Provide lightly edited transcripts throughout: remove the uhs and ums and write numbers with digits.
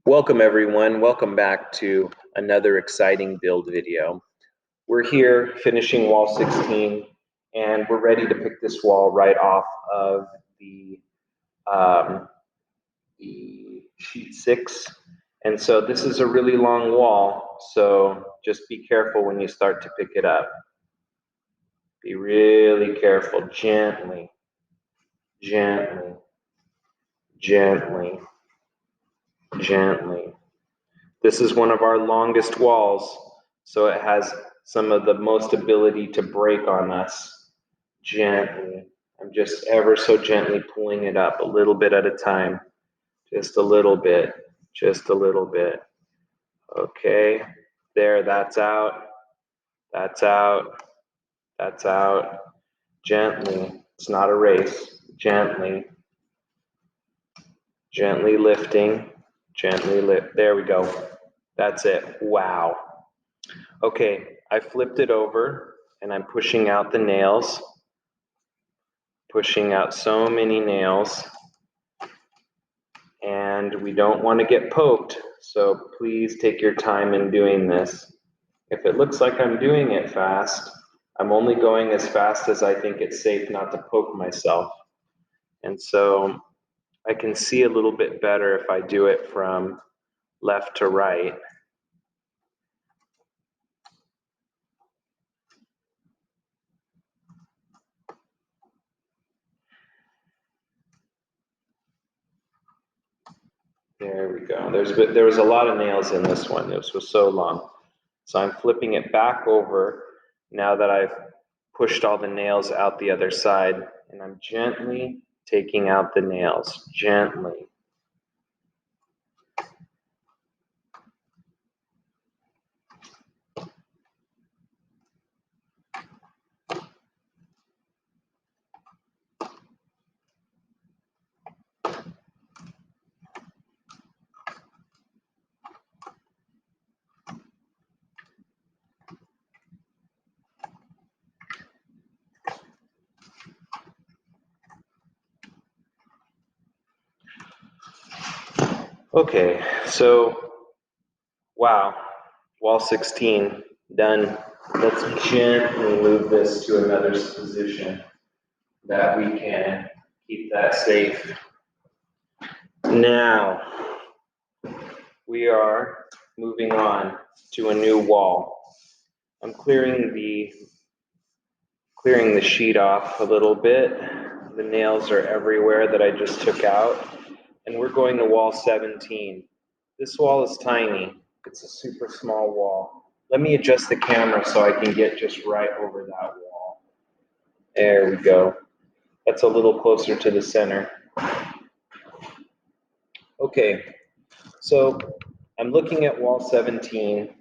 Welcome everyone, welcome back to another exciting build video. We're here finishing wall 16 and we're ready to pick this wall right off of the sheet 6. And so this is a really long wall, so just be careful when you start to pick it up. Be really careful, gently, gently, gently, gently. This is one of our longest walls, so it has some of the most ability to break on us. Gently. I'm just ever so gently pulling it up a little bit at a time. Just a little bit. Just a little bit. Okay. There, that's out. That's out. That's out. Gently. It's not a race. Gently. Gently lifting. Gently lift. There we go. That's it. Wow. Okay, I flipped it over and I'm pushing out the nails. Pushing out so many nails. And we don't want to get poked, so please take your time in doing this. If it looks like I'm doing it fast, I'm only going as fast as I think it's safe not to poke myself. And so I can see a little bit better if I do it from left to right. There we go. There was a lot of nails in this one. This was so long. So I'm flipping it back over now that I've pushed all the nails out the other side, and I'm gently taking out the nails, gently. Okay, so wow, wall 16 done. Let's gently move this to another position that we can keep that safe. Now we are moving on to a new wall. I'm clearing the sheet off a little bit. The nails are everywhere that I just took out. And we're going to wall 17. This wall is tiny. It's a super small wall. Let me adjust the camera so I can get just right over that wall. There we go. That's a little closer to the center. Okay, so I'm looking at wall 17.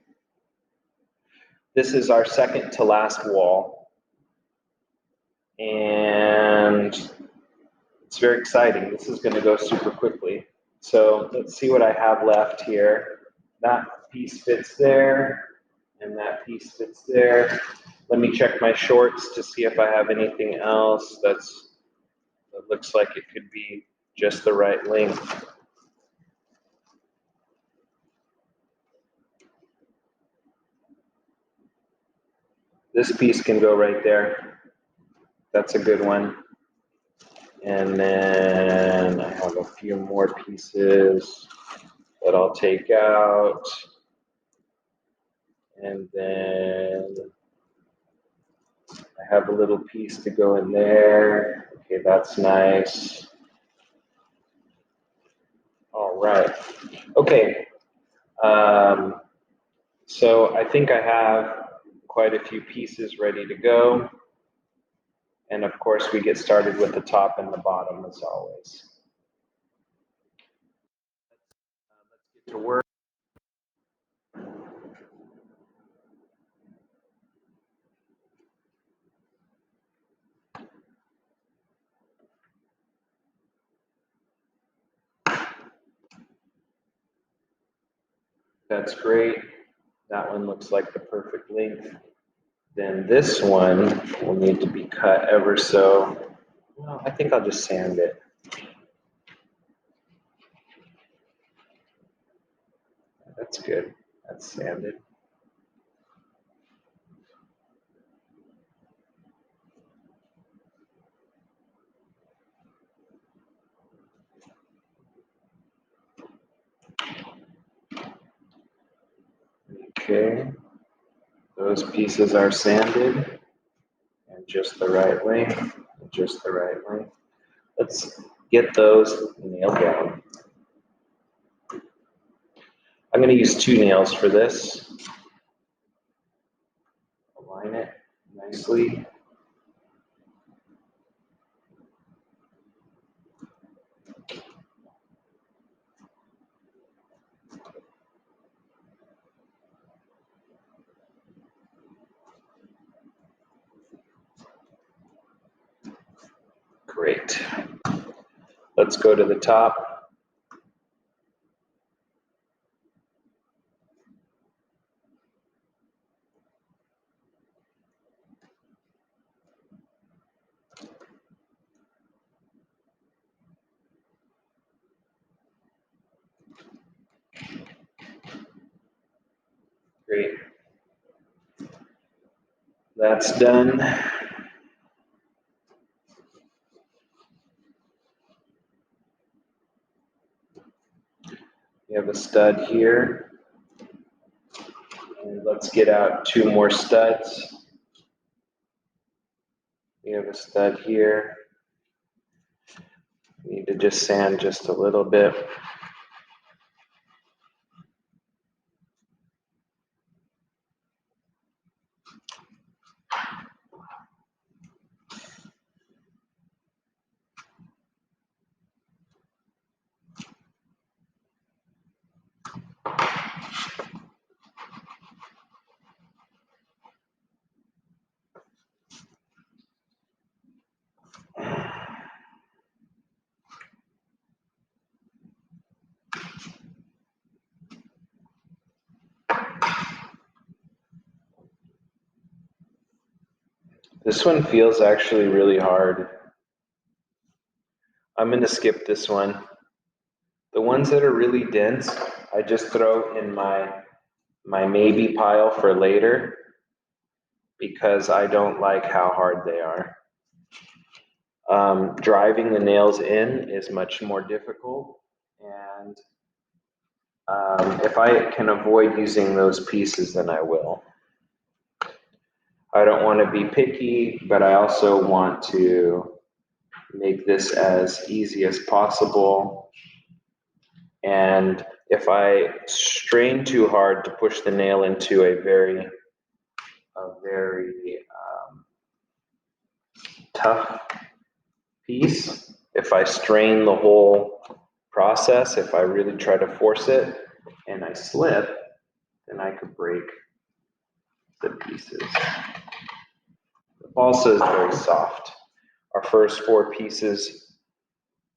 This is our second to last wall. And it's very exciting. This is going to go super quickly. So let's see what I have left here. That piece fits there, and that piece fits there. Let me check my shorts to see if I have anything else that looks like it could be just the right length. This piece can go right there. That's a good one. And then I have a few more pieces that I'll take out. And then I have a little piece to go in there. Okay, that's nice. All right. Okay. So I think I have quite a few pieces ready to go. And of course, we get started with the top and the bottom as always. Let's get to work. That's great. That one looks like the perfect length. Then this one will need to be cut ever so. Well, I think I'll just sand it. That's good. That's sanded. Okay, those pieces are sanded and just the right length, just the right length. Let's get those nailed down. I'm going to use 2 nails for this. Align it nicely. Great. Let's go to the top. Great. That's done. We have a stud here. And let's get out 2 more studs. We have a stud here. We need to just sand just a little bit. This one feels actually really hard. I'm going to skip this one. The ones that are really dense, I just throw in my maybe pile for later because I don't like how hard they are. Driving the nails in is much more difficult, and if I can avoid using those pieces, then I will. I don't want to be picky, but I also want to make this as easy as possible. And if I strain too hard to push the nail into a very tough piece, if I strain the whole process, if I really try to force it and I slip, then I could break the pieces. The balsa is very soft. Our first 4 pieces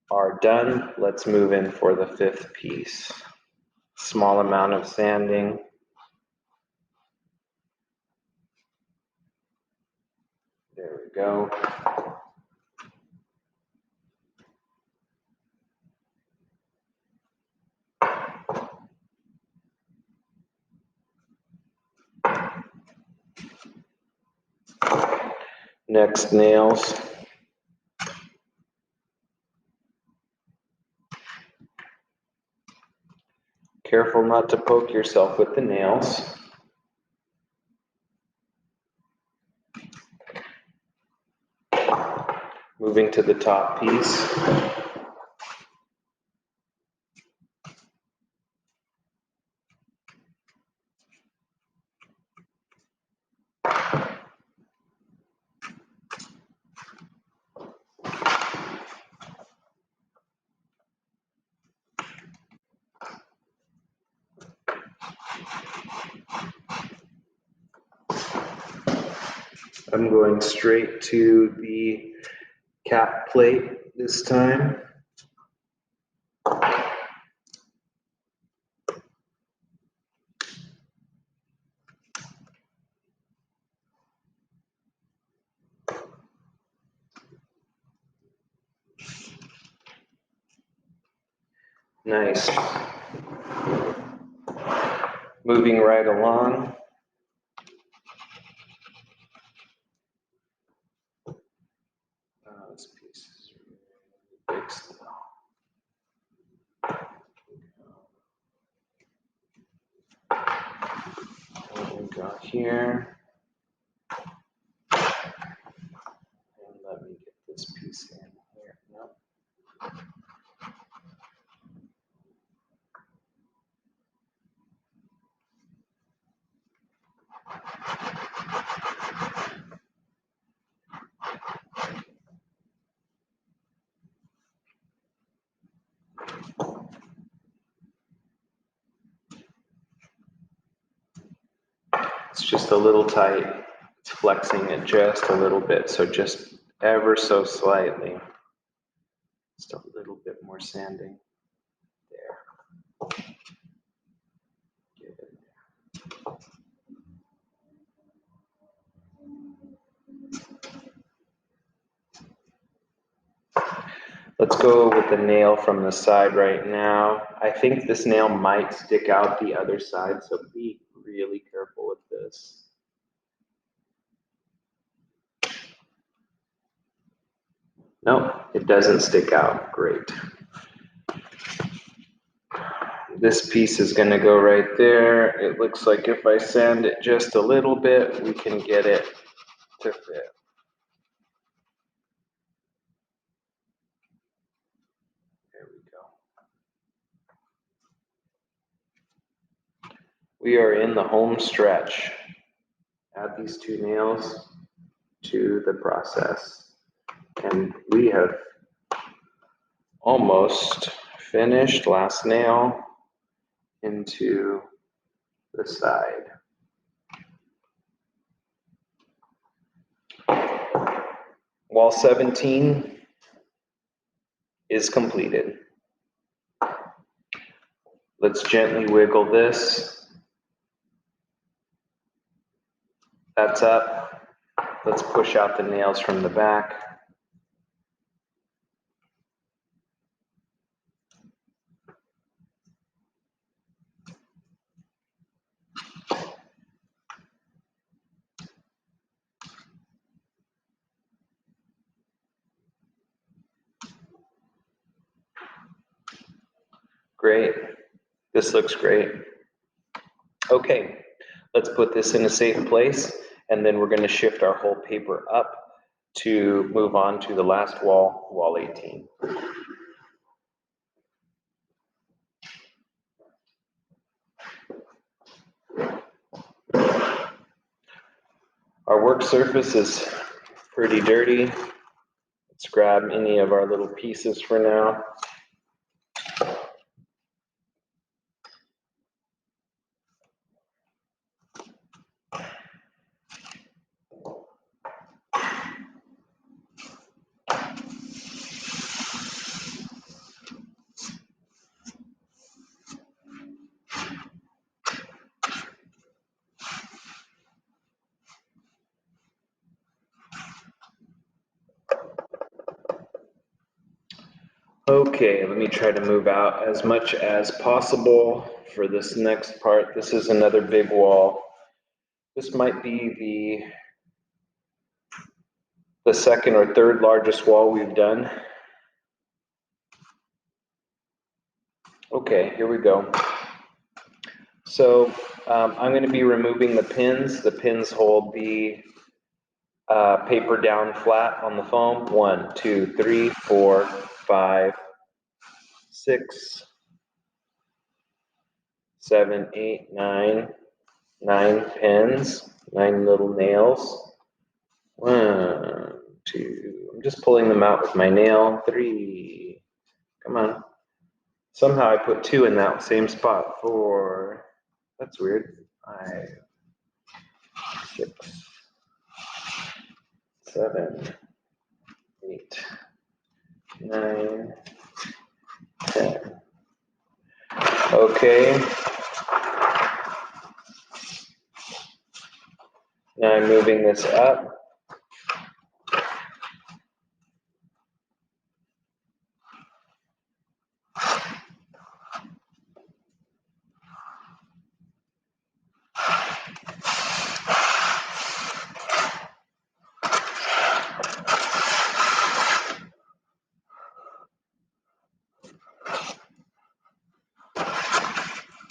are done. Let's move in for the 5th piece. Small amount of sanding. There we go. Next, nails. Careful not to poke yourself with the nails. Moving to the top piece. I'm going straight to the cap plate this time. Nice. Moving right along. This piece is really big still. What we got here. And let me get this piece in here. No. It's just a little tight. It's flexing it just a little bit, so just ever so slightly. Just a little bit more sanding. There. Get it there. Let's go with the nail from the side right now. I think this nail might stick out the other side, so be really careful with this. Nope, it doesn't stick out. Great. This piece is going to go right there. It looks like if I sand it just a little bit, we can get it to fit. There we go. We are in the home stretch. Add these two nails to the process. And we have almost finished. Last nail into the side. Wall 17 is completed. Let's gently wiggle this. That's up. Let's push out the nails from the back. Great. This looks great. Okay, let's put this in a safe place, and then we're going to shift our whole paper up to move on to the last wall, wall 18. Our work surface is pretty dirty. Let's grab any of our little pieces for now. Okay, let me try to move out as much as possible for this next part. This is another big wall. This might be the second or third largest wall we've done. Okay, here we go. So I'm going to be removing the pins. The pins hold the paper down flat on the foam. 1, 2, 3, 4, 5, 6, 7, 8, 9. 9 pins, 9 little nails. 1, 2. I'm just pulling them out with my nail. 3. Come on. Somehow I put 2 in that same spot. 4. That's weird. 5, 6, 7, 8, 9, 10. Okay. Now I'm moving this up.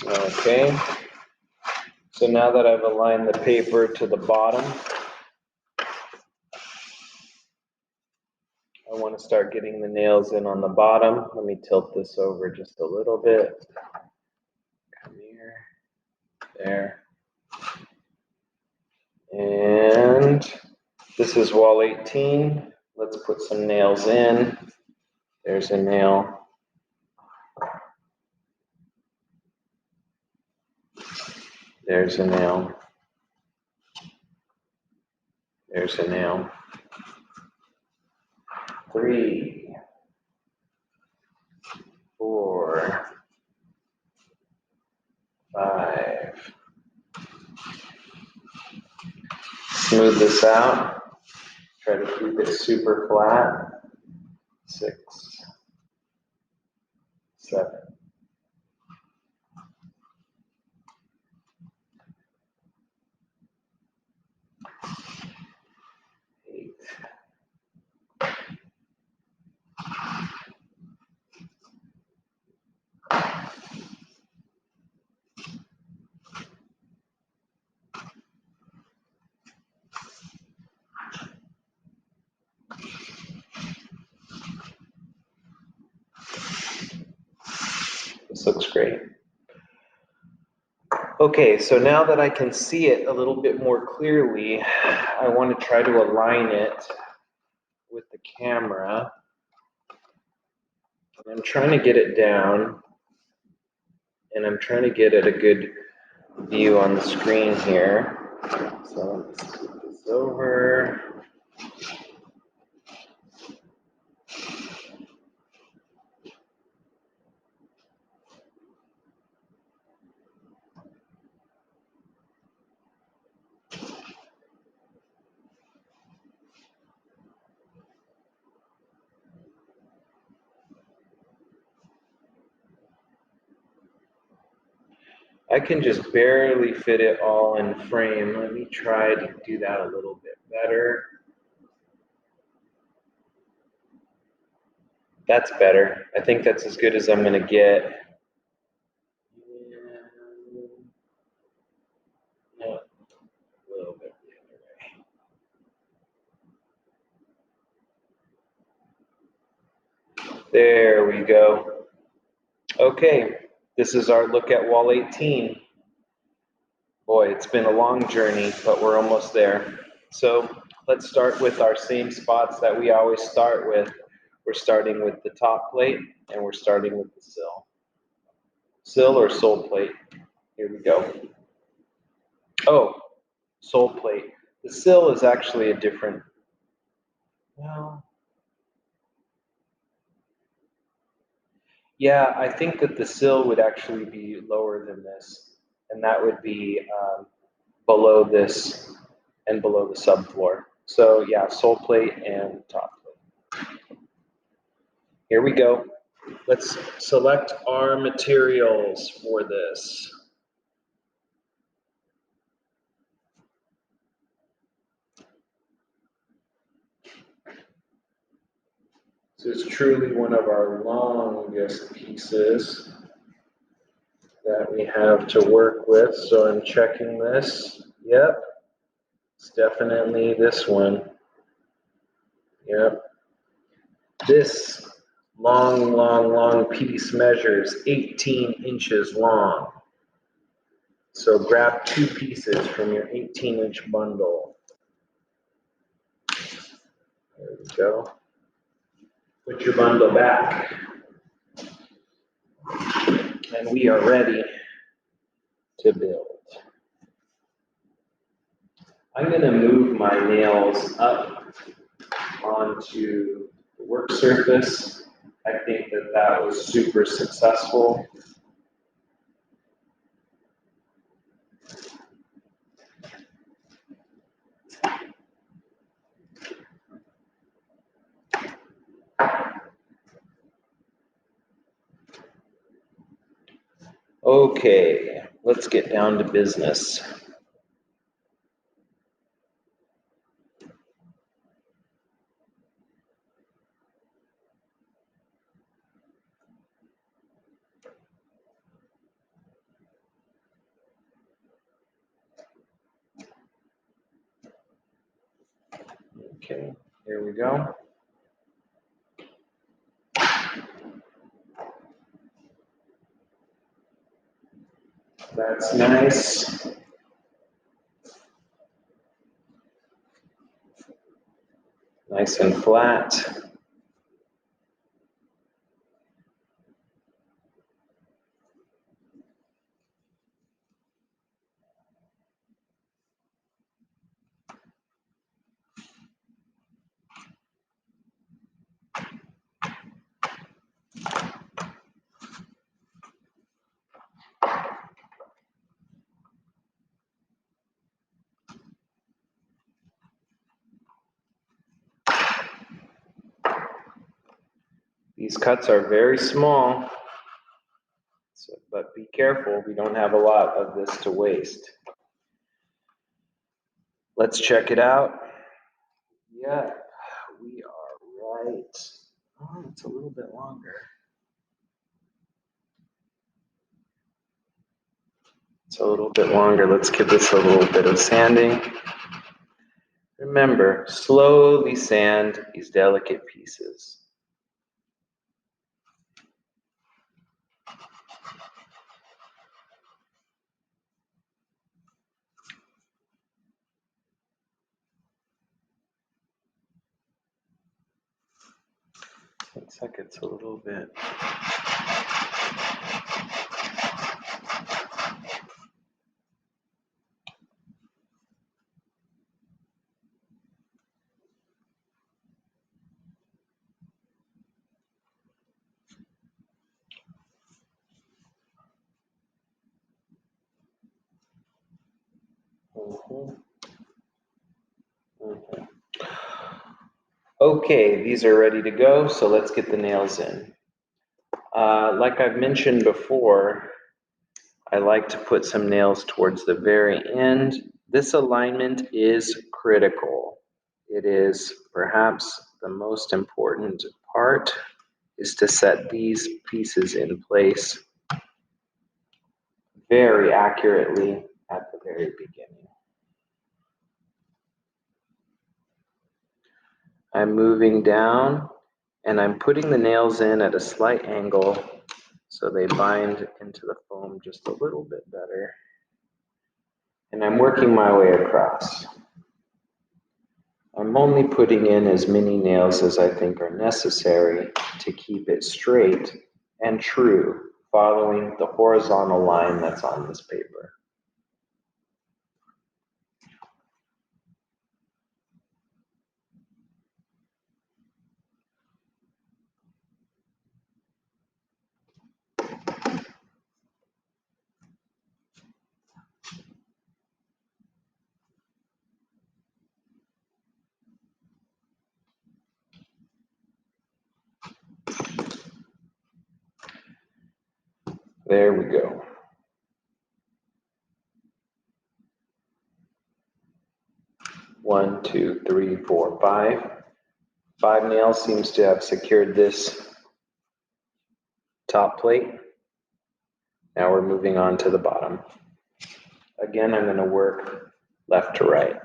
Okay. So now that I've aligned the paper to the bottom, I want to start getting the nails in on the bottom. Let me tilt this over just a little bit. Come here, there. And this is wall 18. Let's put some nails in. There's a nail. There's a nail. There's a nail. 3, 4, 5. Smooth this out. Try to keep it super flat. 6, 7. 8. This looks great. Okay, so now that I can see it a little bit more clearly, I want to try to align it with the camera. I'm trying to get it down, and I'm trying to get at a good view on the screen here. So let's scoot this over. I can just barely fit it all in frame. Let me try to do that a little bit better. That's better. I think that's as good as I'm going to get. No, a little bit the other way. There we go. Okay, this is our look at wall 18. Boy, it's been a long journey, but we're almost there. So let's start with our same spots that we always start with. We're starting with the top plate, and we're starting with the sill. Sill or sole plate? Here we go. Oh, sole plate. The sill is actually a different, well, yeah, I think that the sill would actually be lower than this, and that would be below this and below the subfloor. So yeah, sole plate and top plate. Here we go. Let's select our materials for this. This is truly one of our longest pieces that we have to work with. So I'm checking this. Yep, it's definitely this one. Yep. This long piece measures 18 inches long. So grab 2 pieces from your 18-inch bundle. There we go. Put your bundle back. And we are ready to build. I'm going to move my nails up onto the work surface. I think that that was super successful. Okay, let's get down to business. Okay, here we go. That's nice. Nice and flat. These cuts are very small, but be careful, we don't have a lot of this to waste. Let's check it out. Yep, we are right. Oh, it's a little bit longer. It's a little bit longer. Let's give this a little bit of sanding. Remember, slowly sand these delicate pieces. Looks like it's a little bit. Okay, these are ready to go, so let's get the nails in. Like I've mentioned before, I like to put some nails towards the very end. This alignment is critical. It is perhaps the most important part, is to set these pieces in place very accurately at the very beginning. I'm moving down and I'm putting the nails in at a slight angle so they bind into the foam just a little bit better. And I'm working my way across. I'm only putting in as many nails as I think are necessary to keep it straight and true, following the horizontal line that's on this paper. There we go. One, two, three, four, five. 5 nails seems to have secured this top plate. Now we're moving on to the bottom. Again, I'm going to work left to right.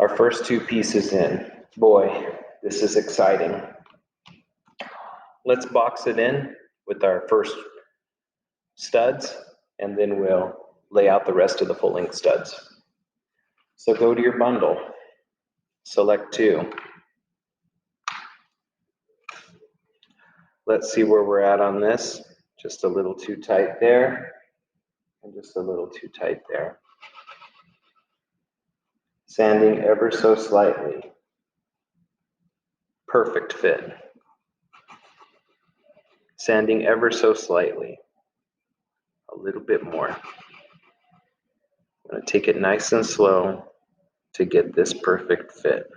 Our first two pieces in. Boy, this is exciting. Let's box it in with our first studs, and then we'll lay out the rest of the full length studs. So go to your bundle, select two. Let's see where we're at on this. Just a little too tight there, and just a little too tight there. Sanding ever so slightly. Perfect fit. Sanding ever so slightly. A little bit more. I'm going to take it nice and slow to get this perfect fit.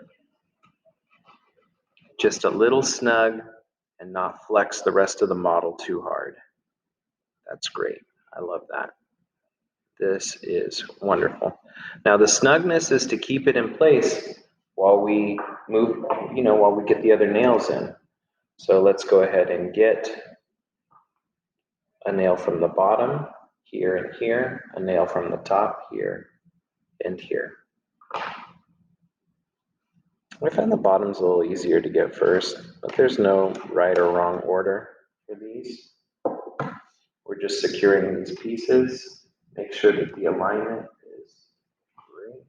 Just a little snug and not flex the rest of the model too hard. That's great. I love that. This is wonderful. Now the snugness is to keep it in place while we move, while we get the other nails in. So let's go ahead and get a nail from the bottom, here and here, a nail from the top, here and here. I find the bottom's a little easier to get first, but there's no right or wrong order for these. We're just securing these pieces. Make sure that the alignment is great.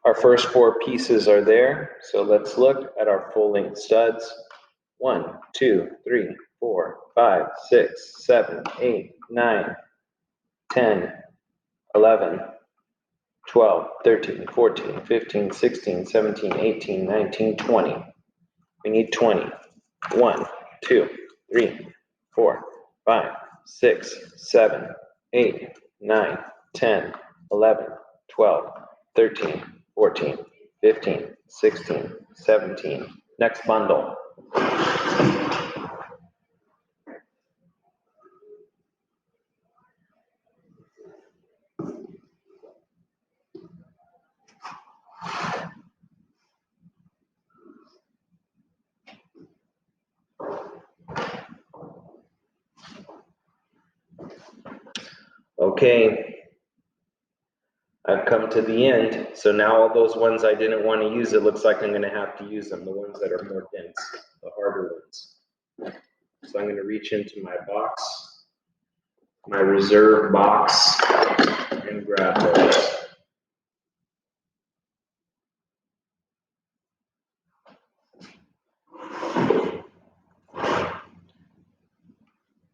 Our first four pieces are there, so let's look at our full length studs. 1, 2, 3, 4, 5, 6, 7, 8, 9, 10, 11, 12, 13, 14, 15, 16, 17, 18, 19, 20. We need 20. 1, 2, 3, 4, 5, 6, 7, 8, 9, 10, 11, 12, 13, 14, 15, 16, 17. Next bundle. Okay, I've come to the end. So now all those ones I didn't want to use, it looks like I'm going to have to use them, the ones that are more dense, the harder ones. So I'm going to reach into my box, my reserve box, and grab those.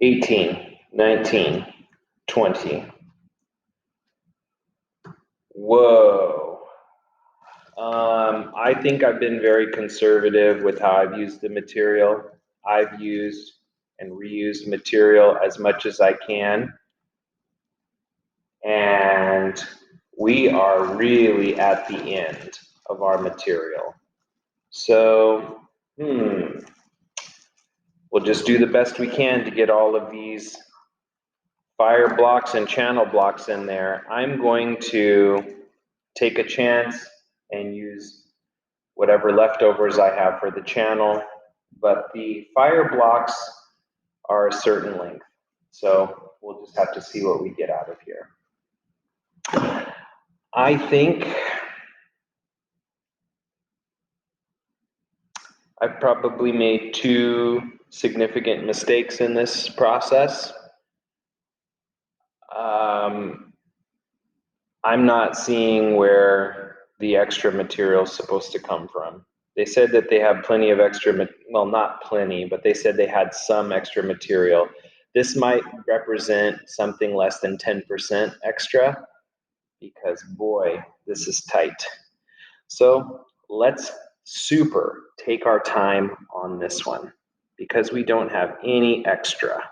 $18, $19, $20. Whoa. I think I've been very conservative with how I've used the material. I've used and reused material as much as I can. And we are really at the end of our material. So, we'll just do the best we can to get all of these fire blocks and channel blocks in there. I'm going to take a chance and use whatever leftovers I have for the channel, but the fire blocks are a certain length. So we'll just have to see what we get out of here. I think I've probably made 2 significant mistakes in this process. I'm not seeing where the extra material is supposed to come from. They said that they have plenty of extra, well, not plenty, but they said they had some extra material. This might represent something less than 10% extra, because boy, this is tight. So let's take our time on this one, because we don't have any extra.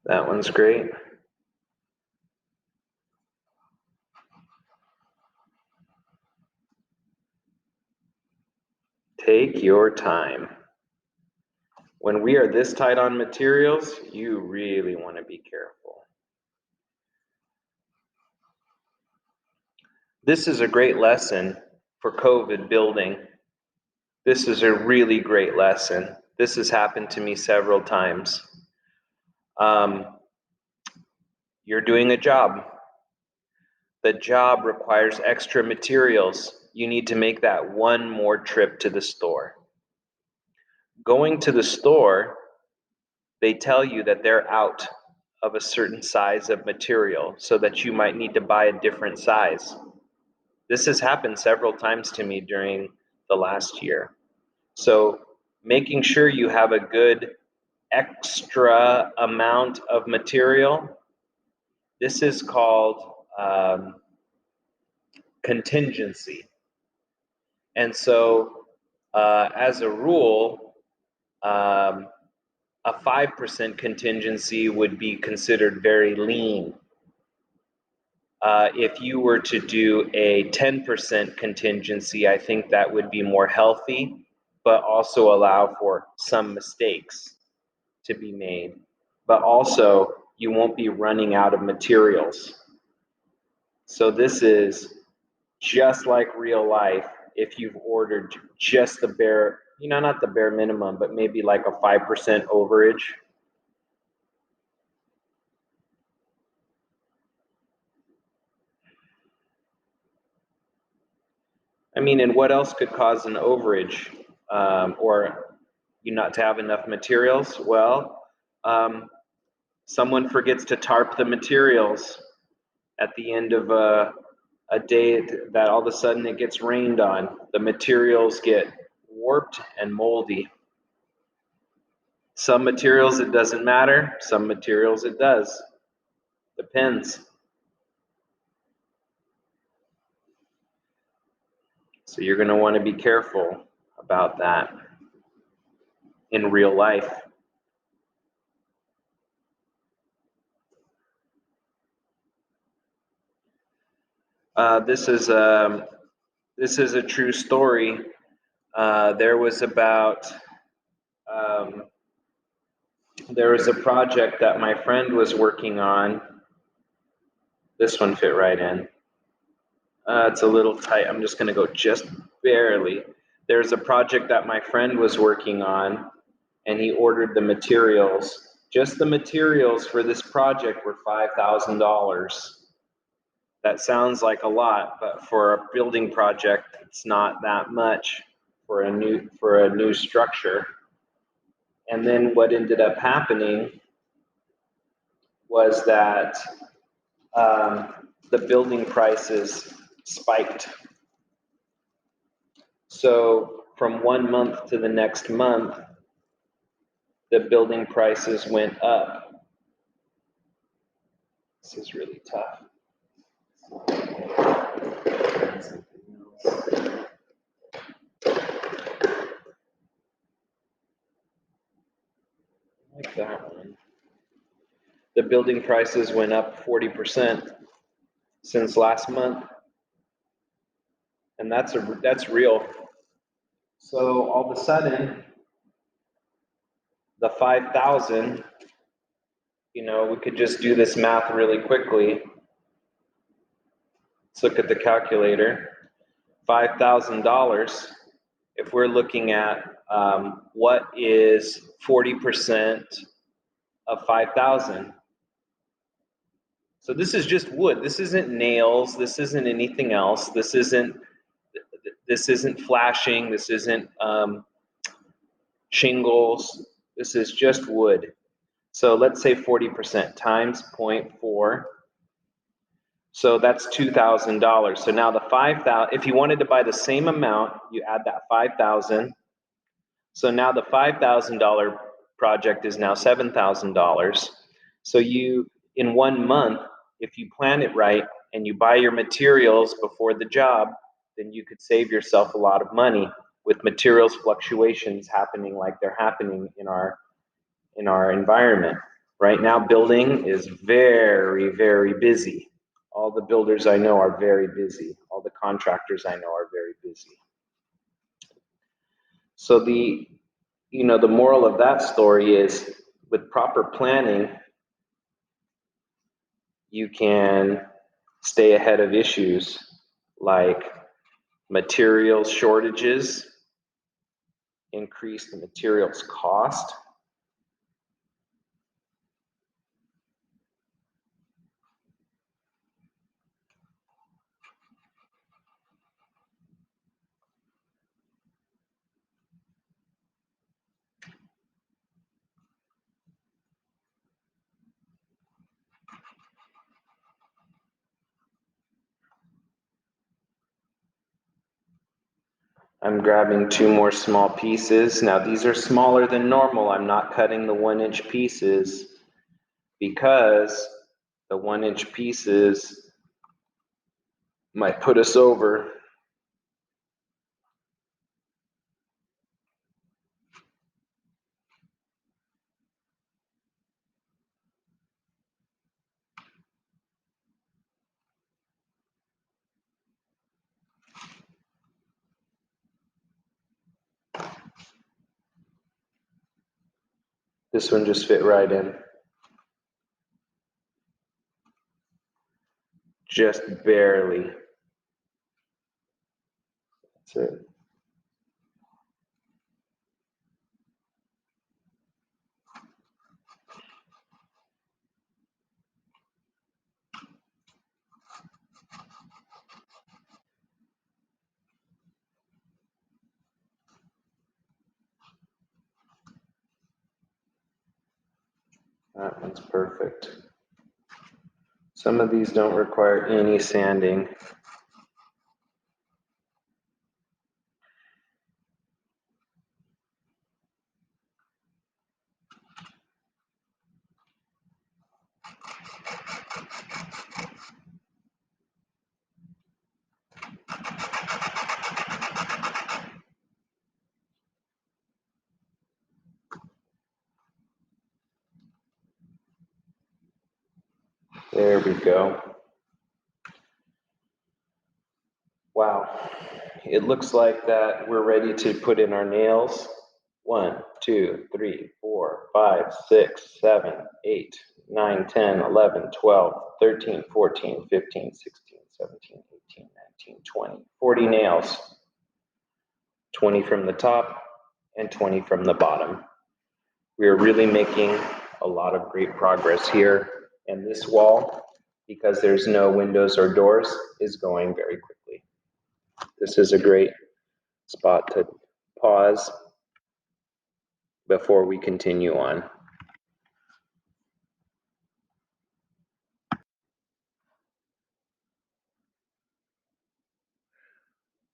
That one's great. Take your time. When we are this tight on materials, you really want to be careful. This is a great lesson for COVID building. This is a really great lesson. This has happened to me several times. You're doing a job. The job requires extra materials. You need to make that one more trip to the store. Going to the store, they tell you that they're out of a certain size of material so that you might need to buy a different size. This has happened several times to me during the last year. So making sure you have a good extra amount of material, this is called contingency. And so as a rule, a 5% contingency would be considered very lean. If you were to do a 10% contingency, I think that would be more healthy, but also allow for some mistakes to be made. But also, you won't be running out of materials. So this is just like real life. If you've ordered just the bare, not the bare minimum, but maybe like a 5% overage. I mean, and what else could cause an overage or you not to have enough materials? Well, someone forgets to tarp the materials at the end of a day that all of a sudden it gets rained on. The materials get warped and moldy. Some materials it doesn't matter, some materials it does. Depends. So you're going to want to be careful about that in real life. This is a true story. There was a project that my friend was working on. This one fit right in. It's a little tight. I'm just going to go just barely. There's a project that my friend was working on, and he ordered the materials. Just the materials for this project were $5,000. That sounds like a lot, but for a building project, it's not that much for a new structure. And then what ended up happening was that the building prices spiked. So from one month to the next month, the building prices went up. This is really tough. Like that one. The building prices went up 40% since last month. And that's real. So all of a sudden, the 5,000, we could just do this math really quickly. Let's look at the calculator. $5,000, if we're looking at what is 40% of 5,000. So this is just wood. This isn't nails. This isn't anything else. This isn't flashing. This isn't shingles. This is just wood. So let's say 40% times 0.4. So that's $2,000. So now the 5,000, if you wanted to buy the same amount, you add that 5,000. So now the $5,000 project is now $7,000. So in 1 month, if you plan it right and you buy your materials before the job, then you could save yourself a lot of money with materials fluctuations happening like they're happening in our environment. Right now, building is very, very busy. All the builders I know are very busy. All the contractors I know are very busy. So the moral of that story is with proper planning, you can stay ahead of issues like materials shortages, increase the materials cost. I'm grabbing 2 more small pieces. Now these are smaller than normal. I'm not cutting the 1-inch pieces because the 1-inch pieces might put us over. This one just fit right in. Just barely. That's it. That one's perfect. Some of these don't require any sanding. There we go. Wow. It looks like that we're ready to put in our nails. 1, 2, 3, 4, 5, 6, 7, 8, 9, 10, 11, 12, 13, 14, 15, 16, 17, 18, 19, 20. 40 nails. 20 from the top and 20 from the bottom. We are really making a lot of great progress here. And this wall, because there's no windows or doors, is going very quickly. This is a great spot to pause before we continue on.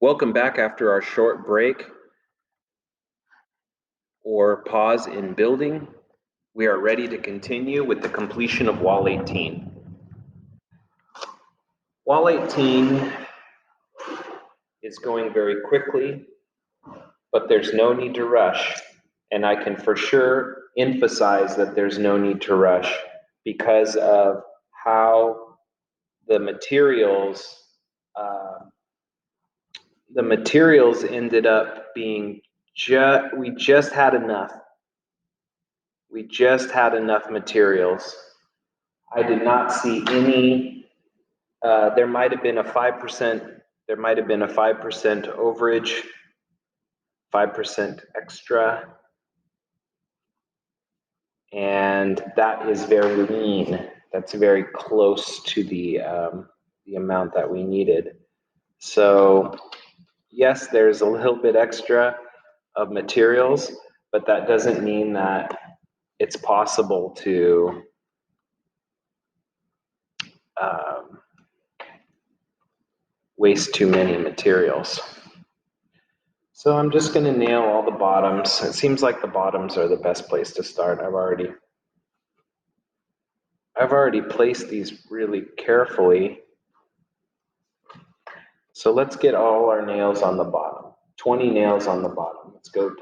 Welcome back after our short break or pause in building. We are ready to continue with the completion of Wall 18. Wall 18 is going very quickly, but there's no need to rush. And I can for sure emphasize that there's no need to rush because of how the materials ended up being we just had enough. We just had enough materials. I did not see any, there might have been a 5%, overage, 5% extra, and that is very lean. That's very close to the amount that we needed. So yes, there's a little bit extra of materials, but that doesn't mean that it's possible to waste too many materials. So I'm just going to nail all the bottoms. It seems like the bottoms are the best place to start. I've already placed these really carefully. So let's get all our nails on the bottom. 20 nails on the bottom. Let's go.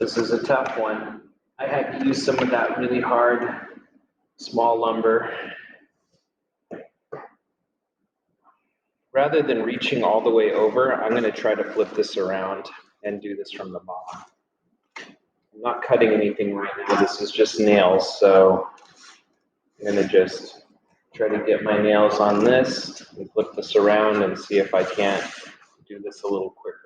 This is a tough one. I had to use some of that really hard, small lumber. Rather than reaching all the way over, I'm gonna try to flip this around and do this from the bottom. I'm not cutting anything right now, this is just nails, so I'm gonna just try to get my nails on this and flip this around and see if I can't do this a little quicker.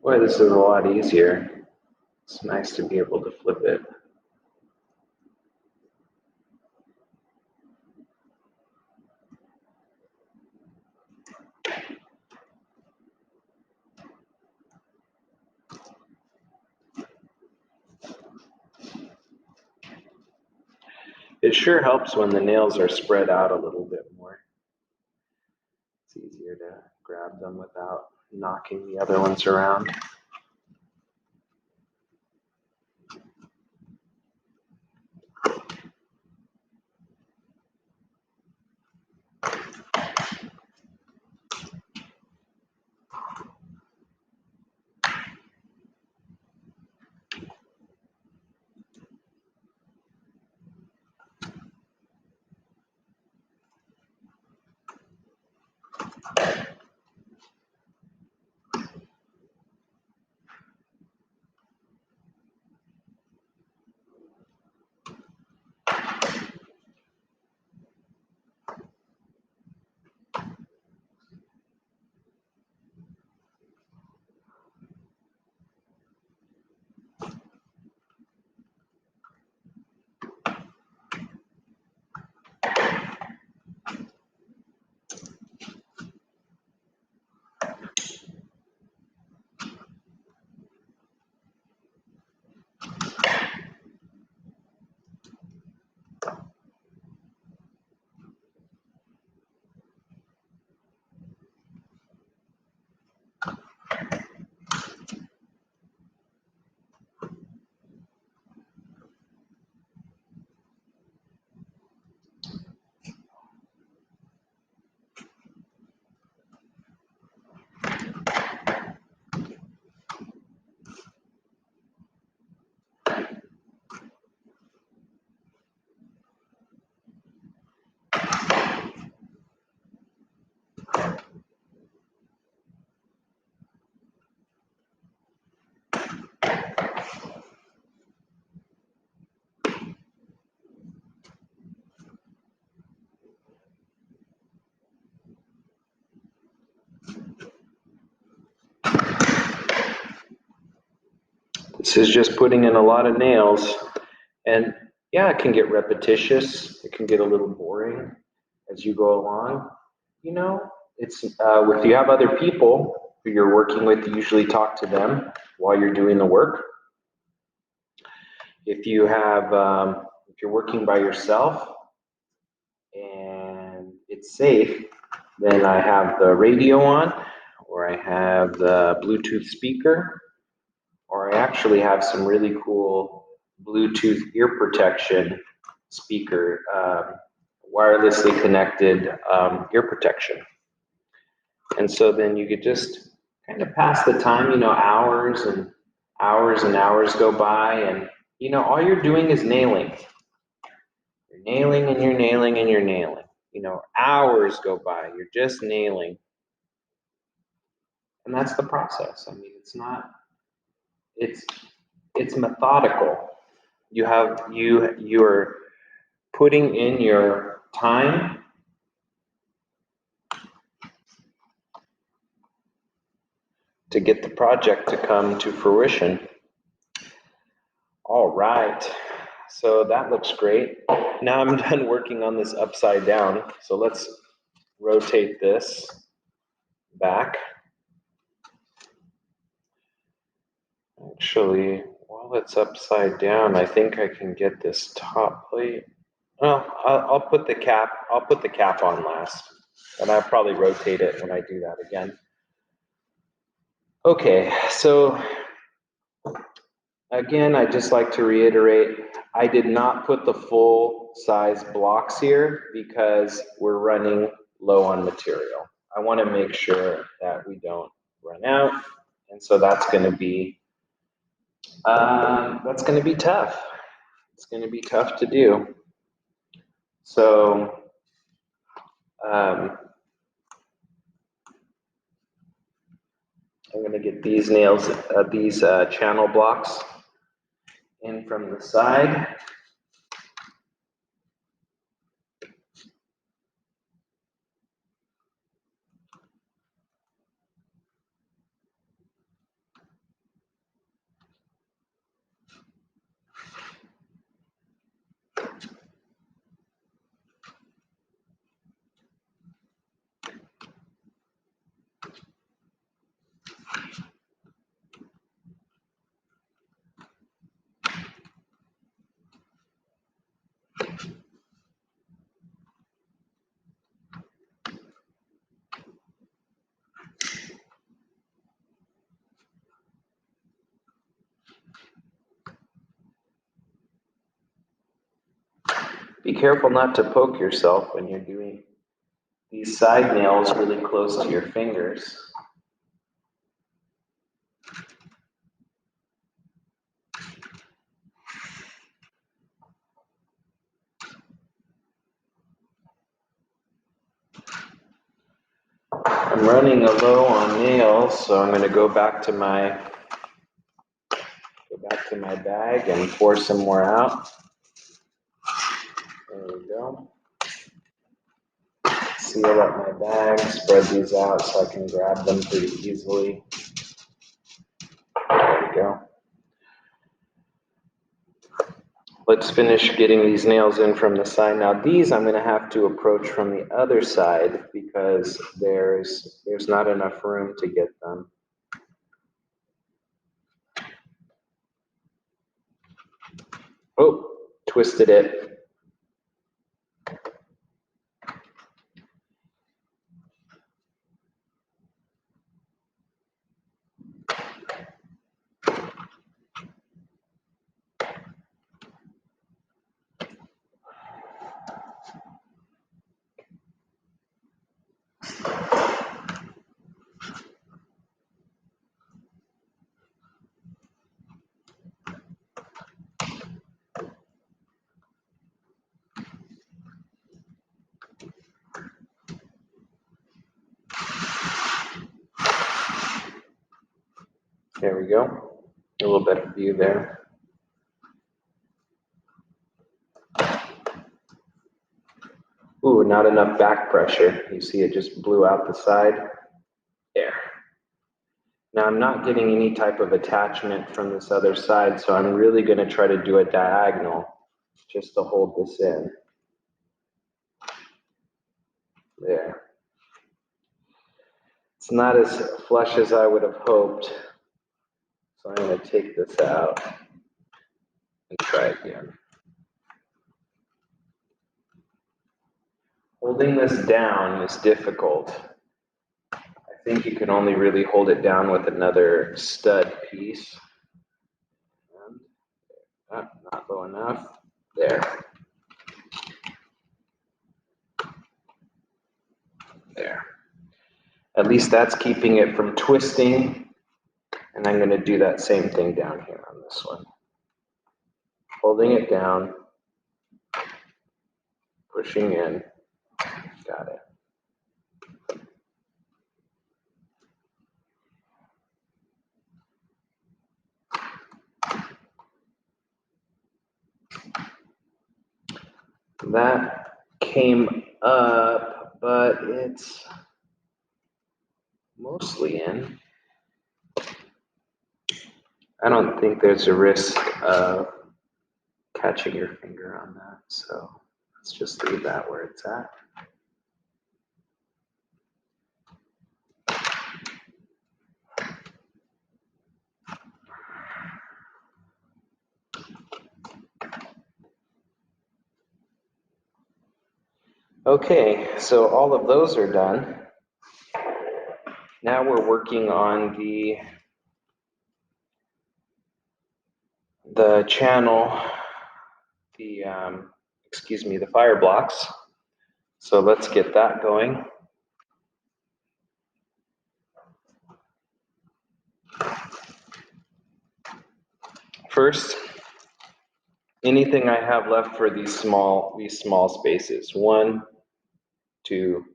Boy, this is a lot easier. It's nice to be able to flip it. It sure helps when the nails are spread out a little bit more. It's easier to grab them without knocking the other ones around. This is just putting in a lot of nails, and yeah, it can get repetitious. It can get a little boring as you go along. You know, it's if you have other people who you're working with, you usually talk to them while you're doing the work. If you have, if you're working by yourself and it's safe, then I have the radio on, or I have the Bluetooth speaker, or I actually have some really cool Bluetooth ear protection speaker, wirelessly connected ear protection. And so then you could just kind of pass the time, you know, hours and hours and hours go by, and you know, all you're doing is nailing. You're nailing and you're nailing and you're nailing. You know, hours go by, you're just nailing. And that's the process. I mean, it's not, it's methodical. You're putting in your time to get the project to come to fruition. All right, so that looks great. Now I'm done working on this upside down. So let's rotate this back. Actually, while it's upside down, I think I can get this top plate. Well, I'll put the cap. I'll put the cap on last, and I'll probably rotate it when I do that again. Okay, so again, I'd just like to reiterate, I did not put the full size blocks here because we're running low on material. I want to make sure that we don't run out, and so that's going to be tough. It's going to be tough to do. So I'm going to get these nails, these channel blocks in from the side. Be careful not to poke yourself when you're doing these side nails really close to your fingers. I'm running a low on nails, so I'm going to go back to my bag and pour some more out. There we go. Seal up my bag, spread these out so I can grab them pretty easily. There we go. Let's finish getting these nails in from the side. Now these I'm going to have to approach from the other side because there's not enough room to get them. Oh, twisted it. There we go. A little better view there. Ooh, not enough back pressure. You see it just blew out the side. There. Now I'm not getting any type of attachment from this other side, so I'm really going to try to do a diagonal just to hold this in. There. It's not as flush as I would have hoped, so I'm going to take this out and try again. Holding this down is difficult. I think you can only really hold it down with another stud piece. And, not low enough. There. There. At least that's keeping it from twisting. And I'm going to do that same thing down here on this one. Holding it down, pushing in. Got it. That came up, but it's mostly in. I don't think there's a risk of catching your finger on that, so let's just leave that where it's at. Okay, so all of those are done. Now we're working on the channel, the the fire blocks. So let's get that going. First, anything I have left for these small spaces. 1, 2,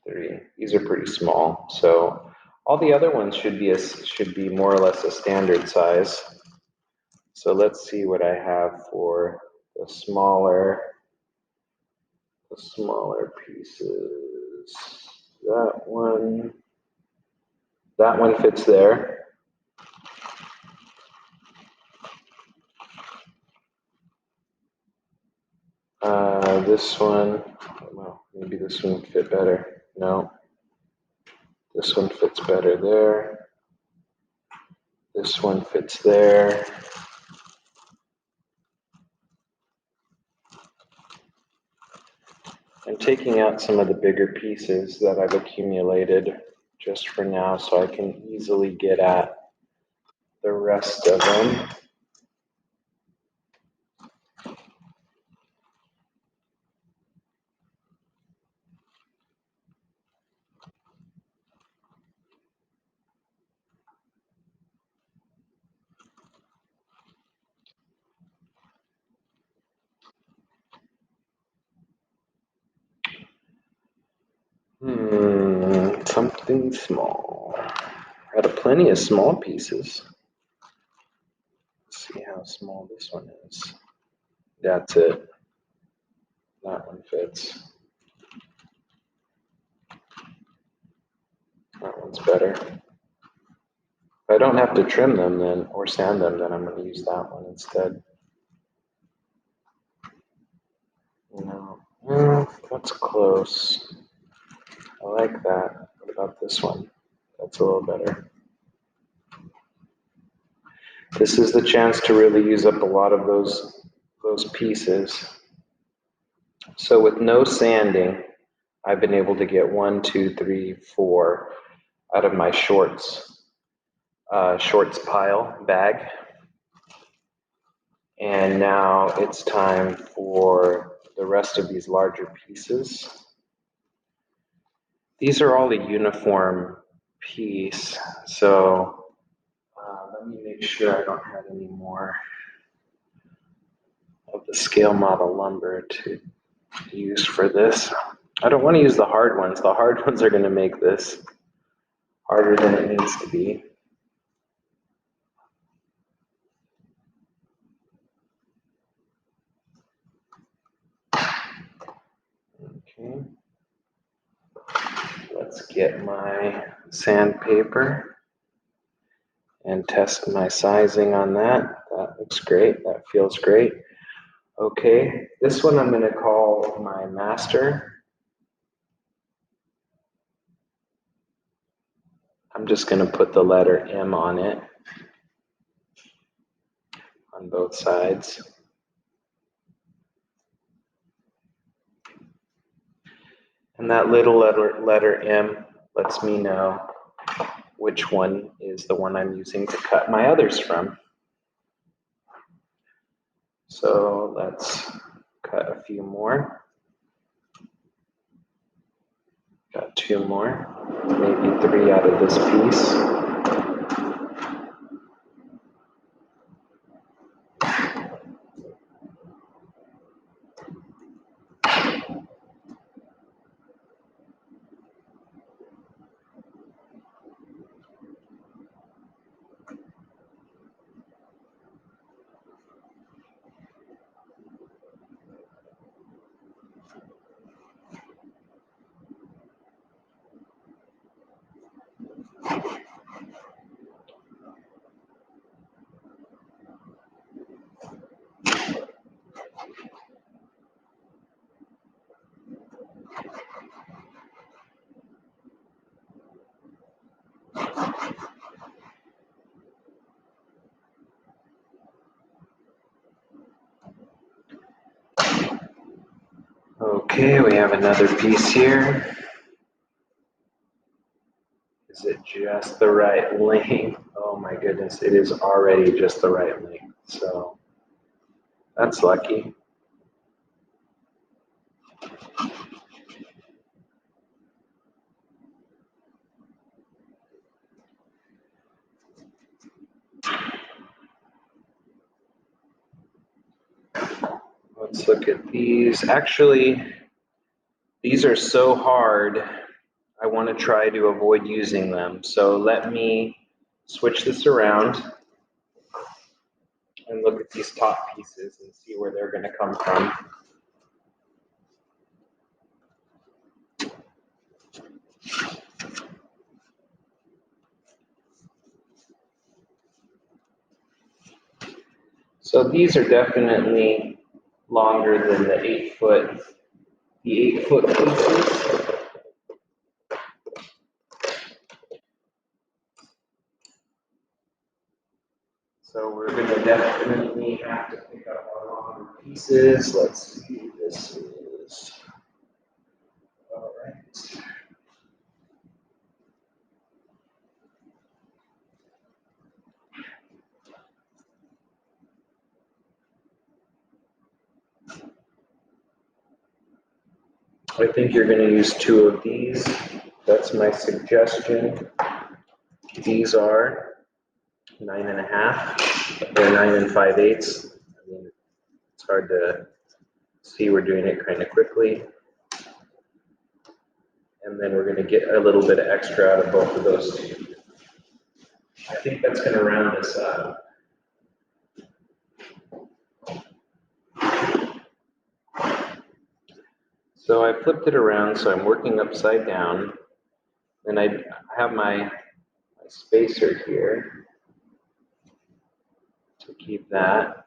3. These are pretty small. So all the other ones should be more or less a standard size. So let's see what I have for the smaller pieces. That one fits there. This one, well, maybe this one would fit better. No, this one fits better there. This one fits there. I'm taking out some of the bigger pieces that I've accumulated just for now so I can easily get at the rest of them. Something small. I had plenty of small pieces. Let's see how small this one is. That's it. That one fits. That one's better. If I don't have to trim them then, or sand them, then I'm going to use that one instead. No, that's close. I like that. What about this one? That's a little better. This is the chance to really use up a lot of those pieces. So with no sanding, I've been able to get 1, 2, 3, 4 out of my shorts pile bag. And now it's time for the rest of these larger pieces. These are all a uniform piece, so let me make sure I don't have any more of the scale model lumber to use for this. I don't want to use the hard ones. The hard ones are going to make this harder than it needs to be. Okay. Let's get my sandpaper and test my sizing on that. That looks great. That feels great. Okay, this one I'm going to call my master. I'm just going to put the letter M on it on both sides. And that little letter M lets me know which one is the one I'm using to cut my others from. So let's cut a few more. Got 2 more, maybe 3 out of this piece. Okay, we have another piece here. Is it just the right length? Oh my goodness, it is already just the right length. So that's lucky. Let's look at these. Actually, these are so hard, I want to try to avoid using them. So let me switch this around and look at these top pieces and see where they're going to come from. So these are definitely longer than the 8-foot pieces. So we're going to definitely have to pick up our longer pieces. Let's see, this is, all right. I think you're going to use 2 of these. That's my suggestion. These are 9.5. They're 9 5/8. I mean, it's hard to see. We're doing it kind of quickly. And then we're going to get a little bit of extra out of both of those two. I think that's going to round this up. So I flipped it around, so I'm working upside down. And I have my spacer here to keep that.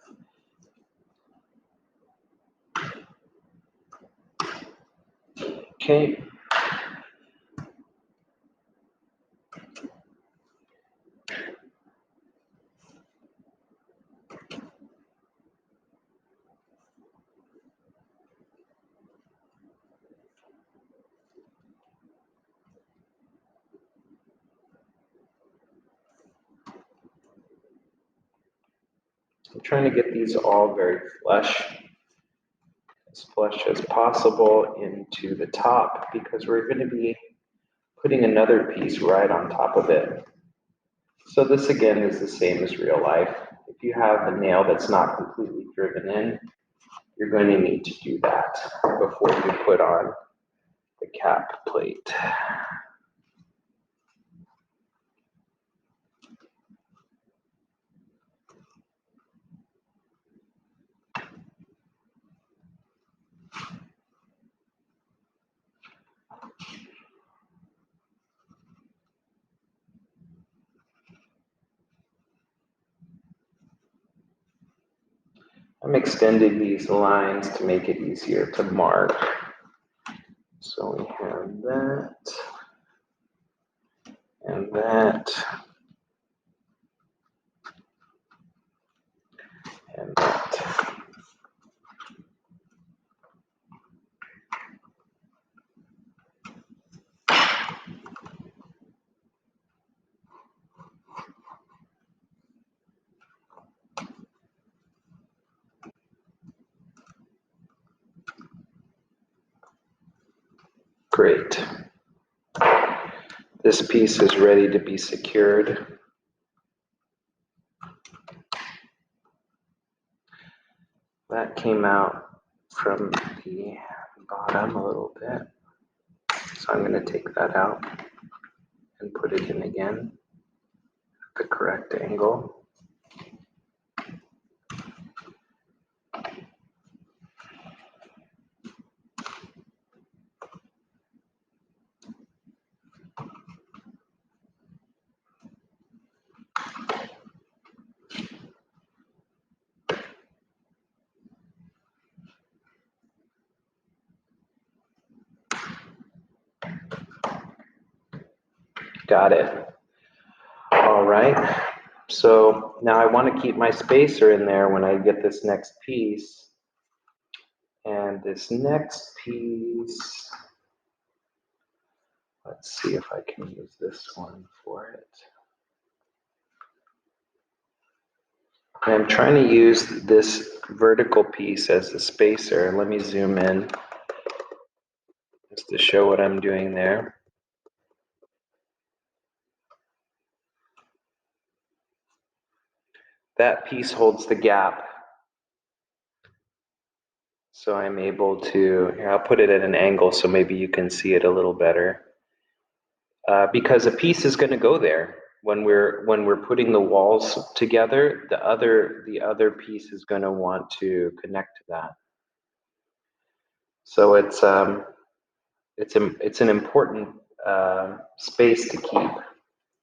Okay. I'm trying to get these all very flush as possible into the top, because we're going to be putting another piece right on top of it. So this again is the same as real life. If you have a nail that's not completely driven in, you're going to need to do that before you put on the cap plate. I'm extending these lines to make it easier to mark. So we have that, and that, and that. Great. This piece is ready to be secured. That came out from the bottom a little bit. So I'm going to take that out and put it in again at the correct angle. Got it. All right. So now I want to keep my spacer in there when I get this next piece. And this next piece, let's see if I can use this one for it. And I'm trying to use this vertical piece as the spacer. Let me zoom in just to show what I'm doing there. That piece holds the gap. So I'm able to, here, I'll put it at an angle so maybe you can see it a little better. Because a piece is going to go there when we're putting the walls together. The other piece is going to want to connect to that. So it's an important space to keep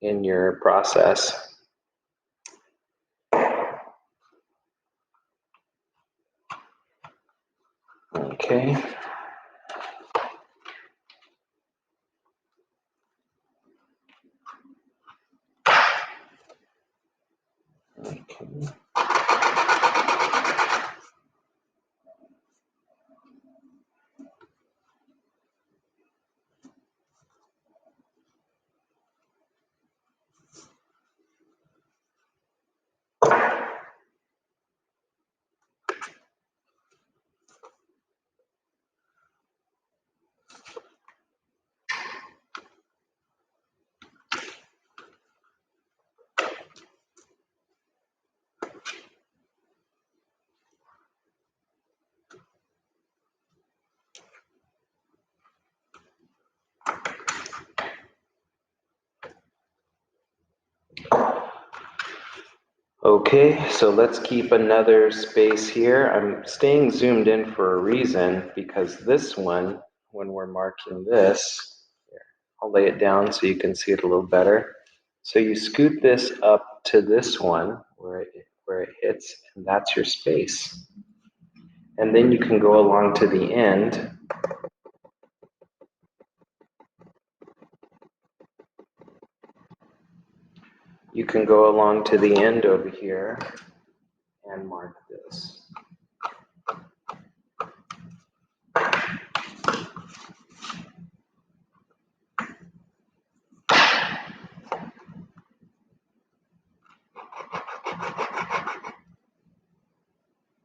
in your process. Okay. Okay. Okay, so let's keep another space here. I'm staying zoomed in for a reason, because this one, when we're marking this, here, I'll lay it down so you can see it a little better. So you scoot this up to this one where it hits, and that's your space. And then you can go along to the end. You can go along to the end over here and mark this.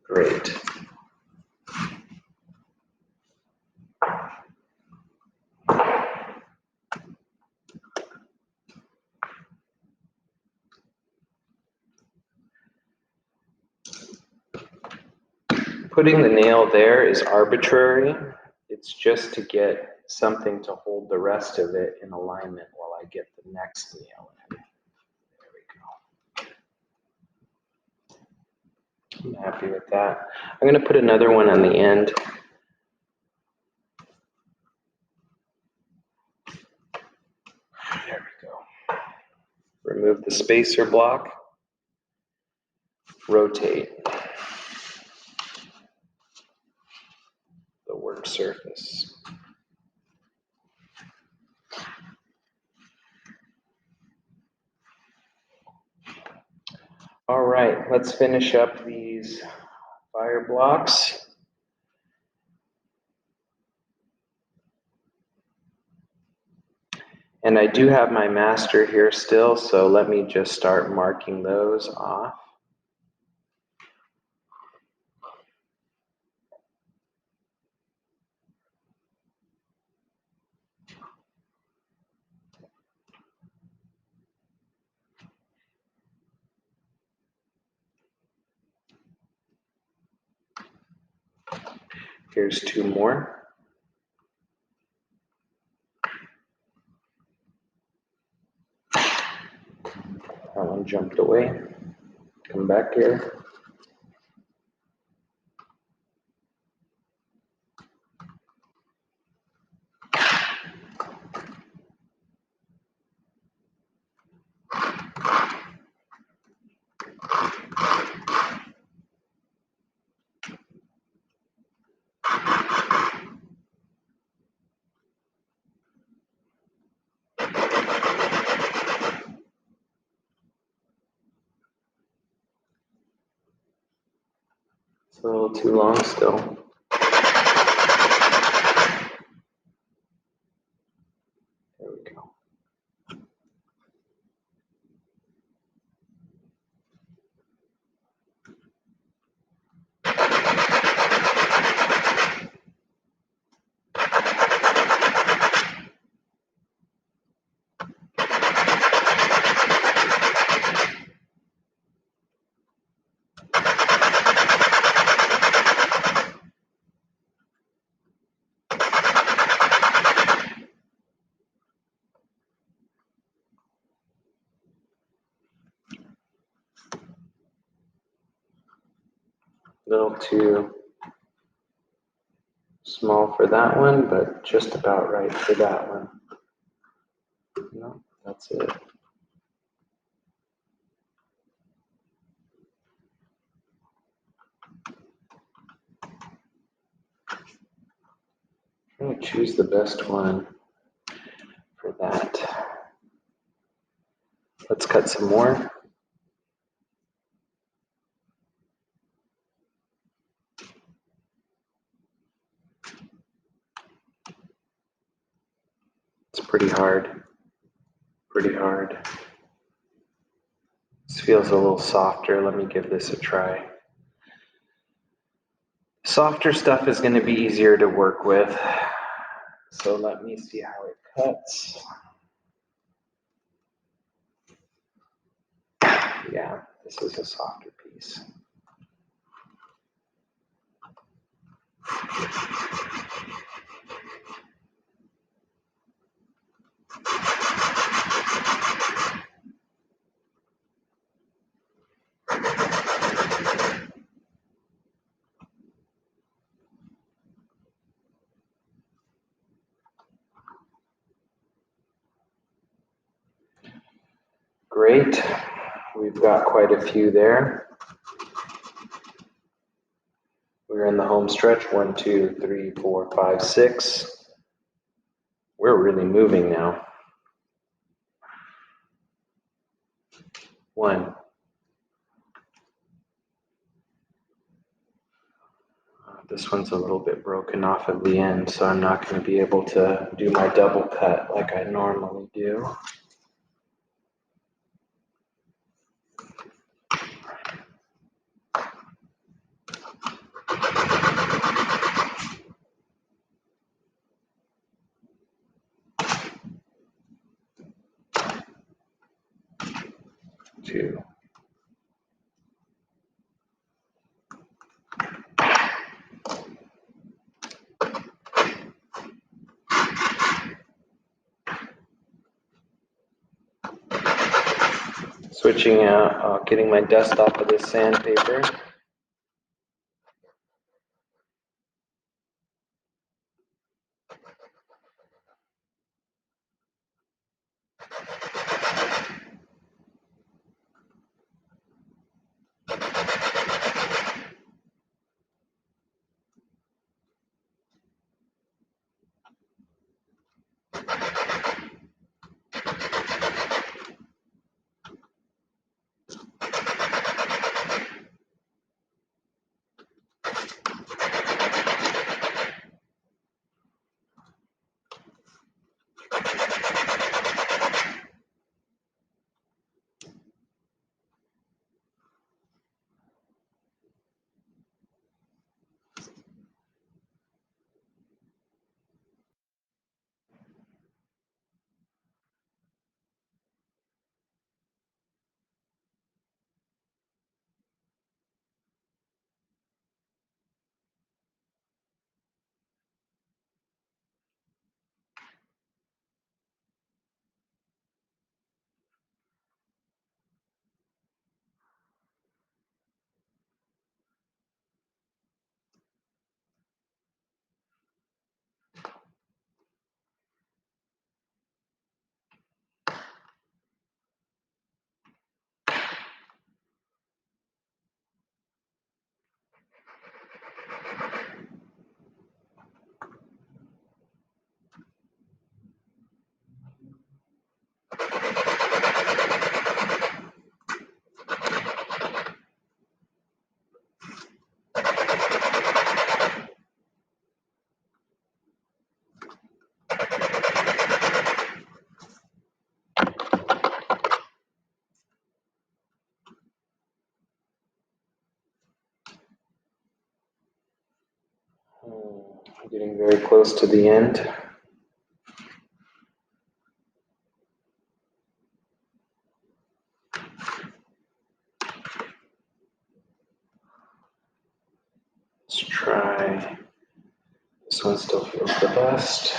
Great. Putting the nail there is arbitrary. It's just to get something to hold the rest of it in alignment while I get the next nail in. There we go. I'm happy with that. I'm going to put another one on the end. There we go. Remove the spacer block. Rotate the work surface. All right, let's finish up these fire blocks. And I do have my master here still, so let me just start marking those off. Here's two more. That one jumped away. Come back here. It's a little too long still. There we go. A little too small for that one, but just about right for that one. No, that's it. I'm going to choose the best one for that. Let's cut some more. It's pretty hard. Pretty hard. This feels a little softer. Let me give this a try. Softer stuff is going to be easier to work with. So let me see how it cuts. Yeah, this is a softer piece. Great. We've got quite a few there. We're in the home stretch. 1, 2, 3, 4, 5, 6. We're really moving now. 1. This one's a little bit broken off at the end, so I'm not going to be able to do my double cut like I normally do. Two. Switching out, getting my dust off of this sandpaper. close to the end. Let's try, this one still feels the best.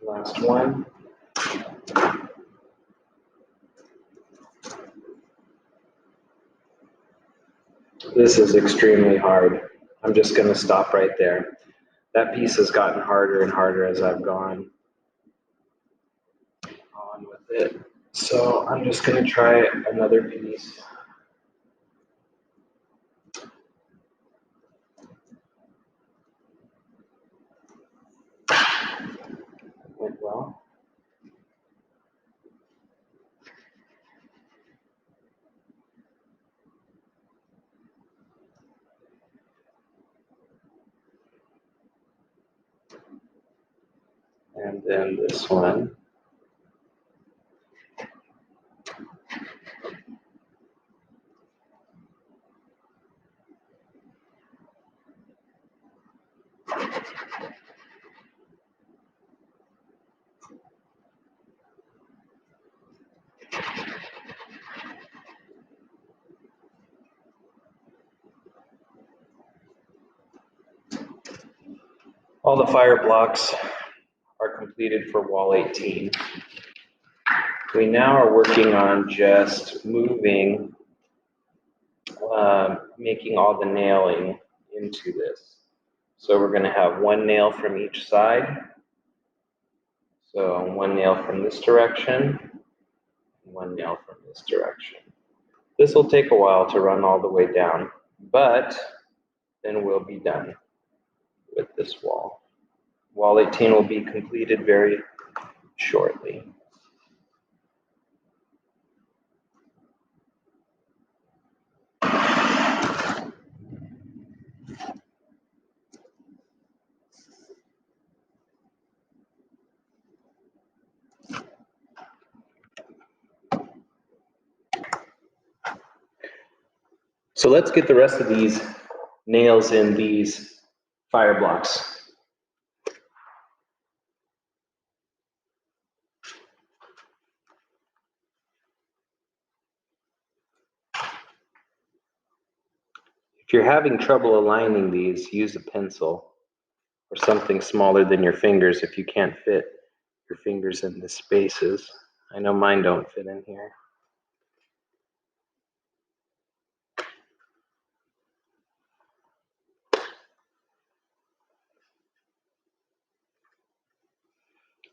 Last one. This is extremely hard. I'm just going to stop right there. That piece has gotten harder and harder as I've gone on with it. So I'm just going to try another piece. Went well. And then this one. All the fire blocks are completed for wall 18. We now are working on just moving, making all the nailing into this. So we're going to have one nail from each side. So one nail from this direction, one nail from this direction. This will take a while to run all the way down, but then we'll be done with this wall. Wall 18 will be completed very shortly. So let's get the rest of these nails in these fire blocks. If you're having trouble aligning these, use a pencil or something smaller than your fingers if you can't fit your fingers in the spaces. I know mine don't fit in here.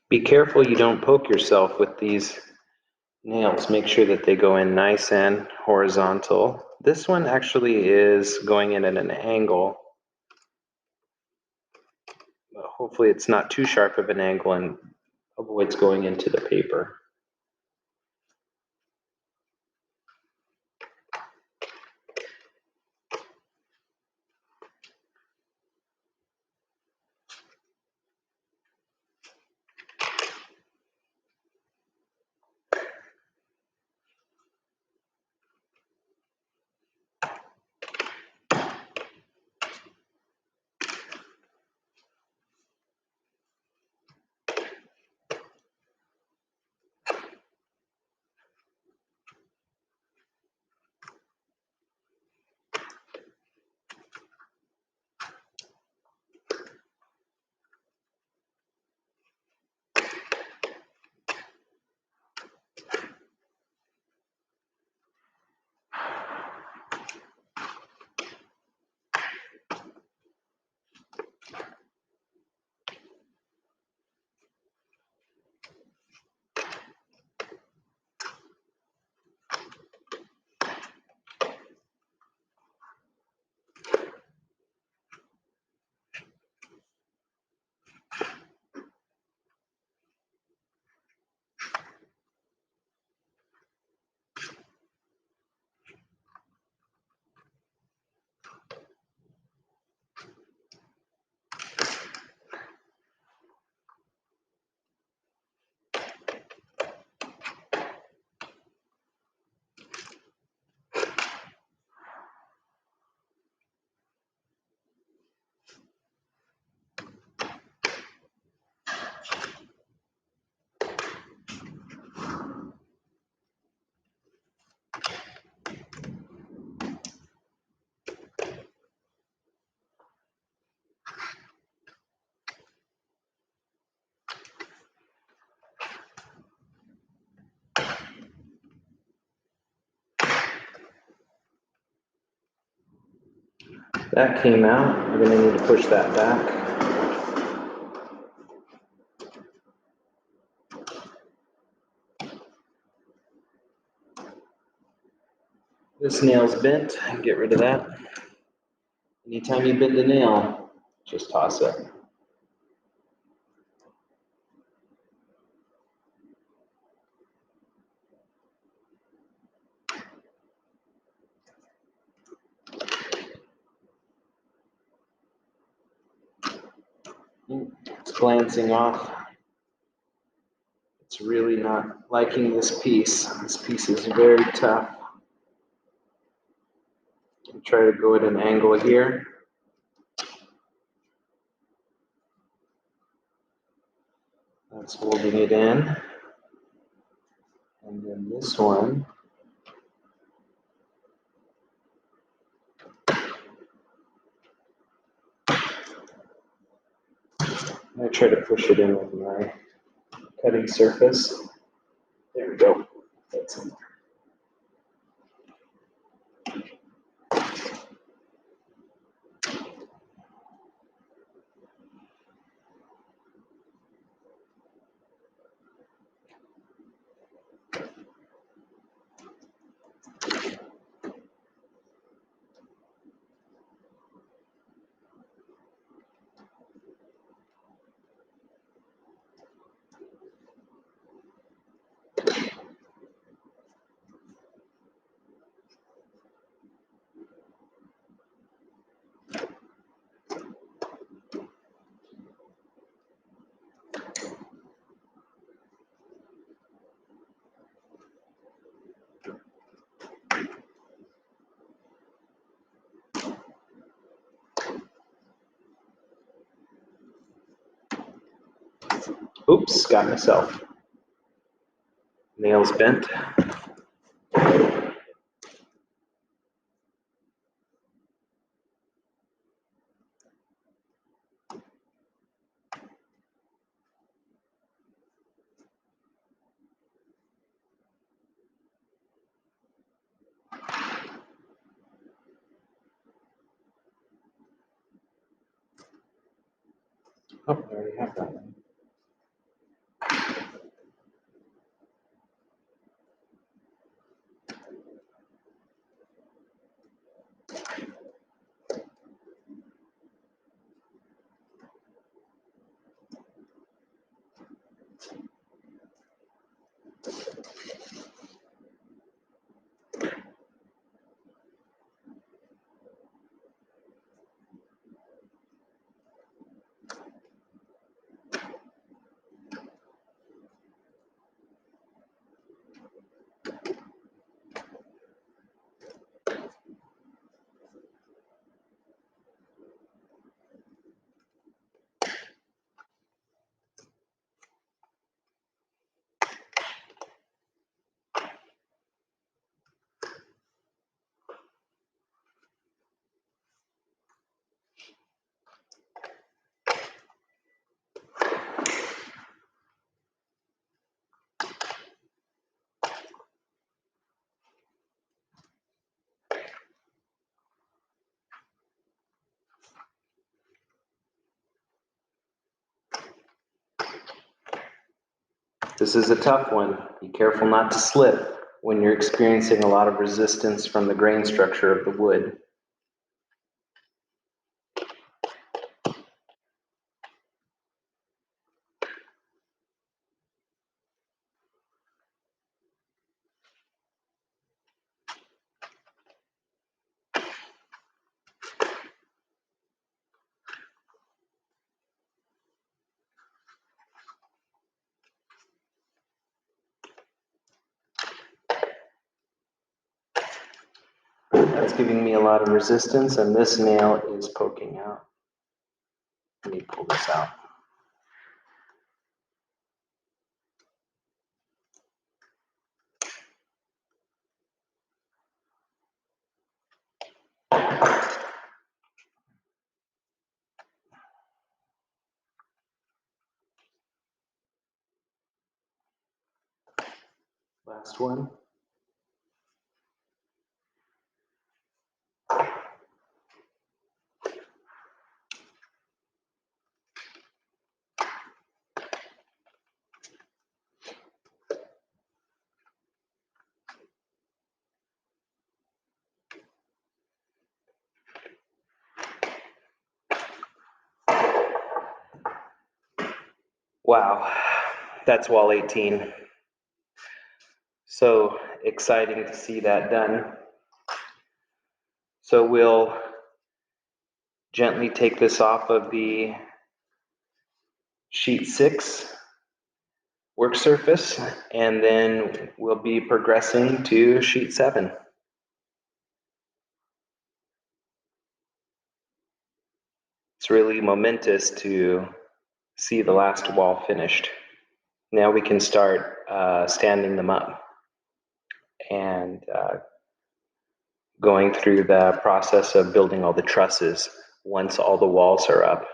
Be careful you don't poke yourself with these nails. Make sure that they go in nice and horizontal. This one actually is going in at an angle. But hopefully it's not too sharp of an angle and avoids going into the paper. That came out. I'm going to need to push that back. This nail's bent. Get rid of that. Anytime you bend a nail, just toss it. It's glancing off. It's really not liking this piece. This piece is very tough. I'll try to go at an angle here. That's holding it in. And then this one, I try to push it in with my cutting surface. There we go. That's in there. Oops, got myself. Nails bent. Oh, I already have that one. This is a tough one. Be careful not to slip when you're experiencing a lot of resistance from the grain structure of the wood. That's giving me a lot of resistance, and this nail is poking out. Let me pull this out. Last one. Wow, that's wall 18. So exciting to see that done. So we'll gently take this off of the sheet 6 work surface, and then we'll be progressing to sheet 7. It's really momentous to see the last wall finished. Now we can start standing them up and going through the process of building all the trusses once all the walls are up.